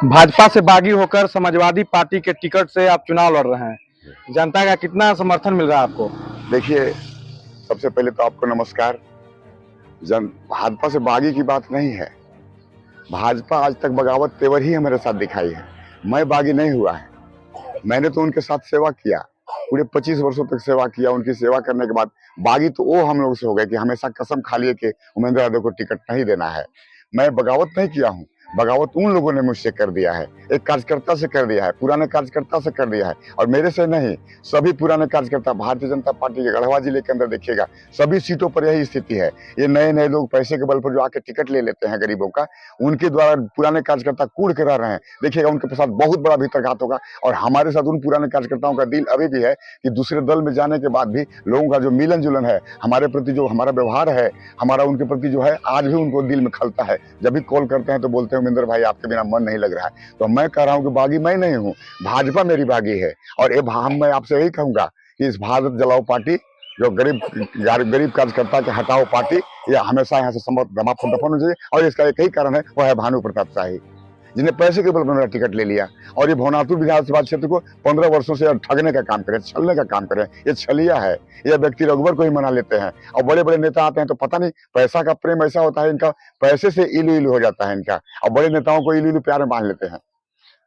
भाजपा से बागी होकर समाजवादी पार्टी के टिकट से आप चुनाव लड़ रहे हैं। जनता का कितना समर्थन मिल रहा है आपको? देखिए, सबसे पहले तो आपको नमस्कार। भाजपा से बागी की बात नहीं है। भाजपा आज तक बगावत तेवर ही हमारे साथ दिखाई है। मैं बागी नहीं हुआ है। मैंने तो उनके साथ सेवा किया, पूरे 25 वर्षों तक सेवा किया। उनकी सेवा करने के बाद बागी तो वो हम लोग से हो गए कि हमेशा कसम खा लिए कि उमेंद्र यादव को टिकट नहीं देना है। मैं बगावत नहीं किया हूँ, बगावत उन लोगों ने मुझसे कर दिया है, एक कार्यकर्ता से कर दिया है, पुराने कार्यकर्ता से कर दिया है। और मेरे से नहीं, सभी पुराने कार्यकर्ता भारतीय जनता पार्टी के गढ़वा जिले के अंदर देखिएगा, सभी सीटों पर यही स्थिति है। ये नए नए लोग पैसे के बल पर जो आके टिकट ले लेते हैं गरीबों का, उनके द्वारा पुराने कार्यकर्ता कूड़ के रह रहे हैं। देखिएगा, उनके साथ बहुत बड़ा भीतरघात होगा। और हमारे साथ उन पुराने कार्यकर्ताओं का दिल अभी भी है कि दूसरे दल में जाने के बाद भी लोगों का जो मिलन जुलन है, हमारे प्रति जो हमारा व्यवहार है, हमारा उनके प्रति जो है, आज भी उनको दिल में खलता है। जब भी कॉल करते हैं तो बोलते हैं उमेंद्र भाई आपके बिना मन नहीं लग रहा है। तो मैं कह रहा हूं कि बागी मैं नहीं हूं, भाजपा मेरी बागी है। और ये मैं आपसे यही कहूंगा कि इस भारत जलाओ पार्टी, जो गरीब कार्यकर्ता के हटाओ पार्टी, ये हमेशा यहाँ से दफन होना चाहिए। और इसका एक ही कारण है, वह है भानु प्रताप शाही, जिन्हें पैसे के बल पर मेरा टिकट ले लिया। और ये भवनाथुर विधानसभा क्षेत्र को 15 वर्षों से ठगने का काम करे, छलने का काम करे। ये छलिया है। ये व्यक्ति रघुवर को ही मना लेते हैं। और बड़े बड़े नेता आते हैं तो पता नहीं पैसा का प्रेम ऐसा होता है इनका, पैसे से इलू इलू हो जाता है इनका। और बड़े नेताओं को इलू इलू प्यार में बांध लेते हैं।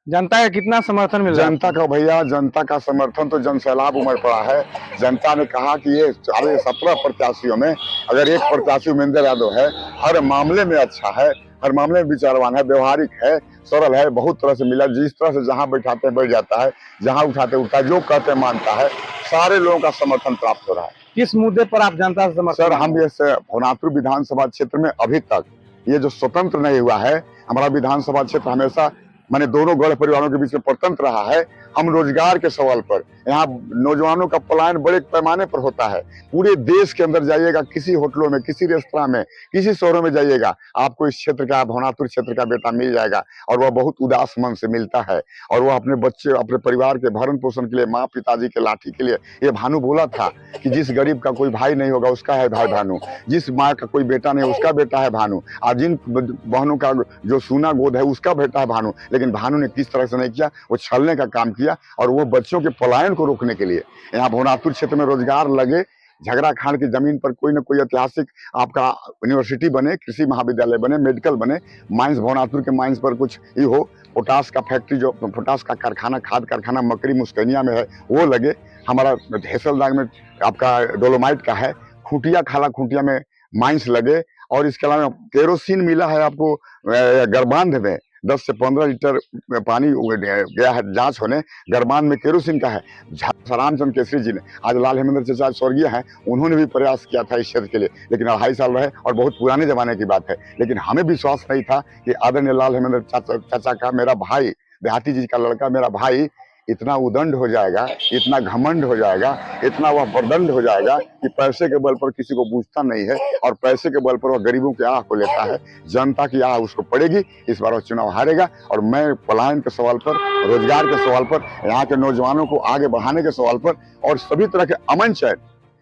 जनता का कितना समर्थन मिल रहा है? जनता का भैया, जनता का समर्थन तो जन सैलाब उमड़ पड़ा है। जनता ने कहा कि ये 17 प्रत्याशियों में अगर एक प्रत्याशी उमेंद्र यादव है, हर मामले में अच्छा है, हर मामले में विचारवान है, व्यवहारिक है, सरल है, बहुत तरह से मिला। जिस तरह से जहां बैठाते हैं बैठ जाता है, जहां उठाते उठता है, जो कहते हैं मानता है। सारे लोगों का समर्थन प्राप्त हो रहा है। किस मुद्दे पर आप जनता से समर्थन? सर, हम ये भवनाथुर विधानसभा क्षेत्र में अभी तक ये जो स्वतंत्र नहीं हुआ है, हमारा विधानसभा क्षेत्र हमेशा माने दोनों गढ़ परिवारों के बीच में परतंत्र रहा है। हम रोजगार के सवाल पर, यहाँ नौजवानों का पलायन बड़े पैमाने पर होता है। पूरे देश के अंदर जाइएगा, किसी होटलों में, किसी रेस्तरां में, किसी शहरों में जाइएगा, आपको इस क्षेत्र का, भवनाथुर क्षेत्र का बेटा मिल जाएगा। और वह बहुत उदास मन से मिलता है। और वह अपने बच्चे, अपने परिवार के भरण पोषण के लिए, माँ पिताजी के लाठी के लिए, ये भानु बोला था कि जिस गरीब का कोई भाई नहीं होगा उसका है भाई भानु, जिस माँ का कोई बेटा नहीं उसका बेटा है भानु, और जिन बहनों का जो सूना गोद है उसका बेटा है भानु। लेकिन भानु ने किस तरह से नहीं किया, वो छलने का काम किया। और वो बच्चों के पलायन को रोकने के लिए यहाँ भवनाथुर क्षेत्र में रोजगार लगे, झगड़ा खान की जमीन पर कोई ना कोई ऐतिहासिक आपका यूनिवर्सिटी बने, कृषि महाविद्यालय बने, मेडिकल बने, माइंस, भवनाथुर के माइंस पर कुछ ही हो, पोटास का फैक्ट्री, जो पोटास का कारखाना, खाद कारखाना मकरी मुस्कैनिया में है, वो लगे। हमारा हेसलदाग में आपका डोलोमाइट का है, खूंटिया खाला खूंटिया में माइंस लगे। और इसके अलावा केरोसिन मिला है आपको गरबांध में, 10 से 15 लीटर पानी गया है जांच होने, गरबांध में केरोसिन का है। रामचंद्र केसरी जी ने, आज लाल हेमेंद्र चाचा स्वर्गीय हैं, उन्होंने भी प्रयास किया था इस क्षेत्र के लिए, लेकिन 2.5 साल रहे और बहुत पुराने जमाने की बात है। लेकिन हमें विश्वास नहीं था कि आदरणीय लाल हेमेंद्र चाचा का, मेरा भाई, देहाती जी का लड़का, मेरा भाई इतना उदंड हो जाएगा, इतना घमंड हो जाएगा, इतना वह बर्दंड हो जाएगा कि पैसे के बल पर किसी को पूछता नहीं है। और पैसे के बल पर वह गरीबों की आह को लेता है। जनता की आह उसको पड़ेगी, इस बार वह चुनाव हारेगा। और मैं पलायन के सवाल पर, रोजगार के सवाल पर, यहाँ के नौजवानों को आगे बढ़ाने के सवाल पर, और सभी तरह के अमन चैन,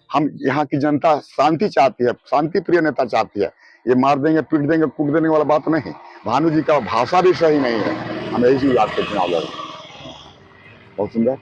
हम यहाँ की जनता शांति चाहती है, शांति प्रिय नेता चाहती है। ये मार देंगे, पीट देंगे, कूट देने वाला बात नहीं। भानु जी का भाषा भी सही नहीं है। हम यही बात के चुनाव लड़ेंगे। बहुत सुंदर।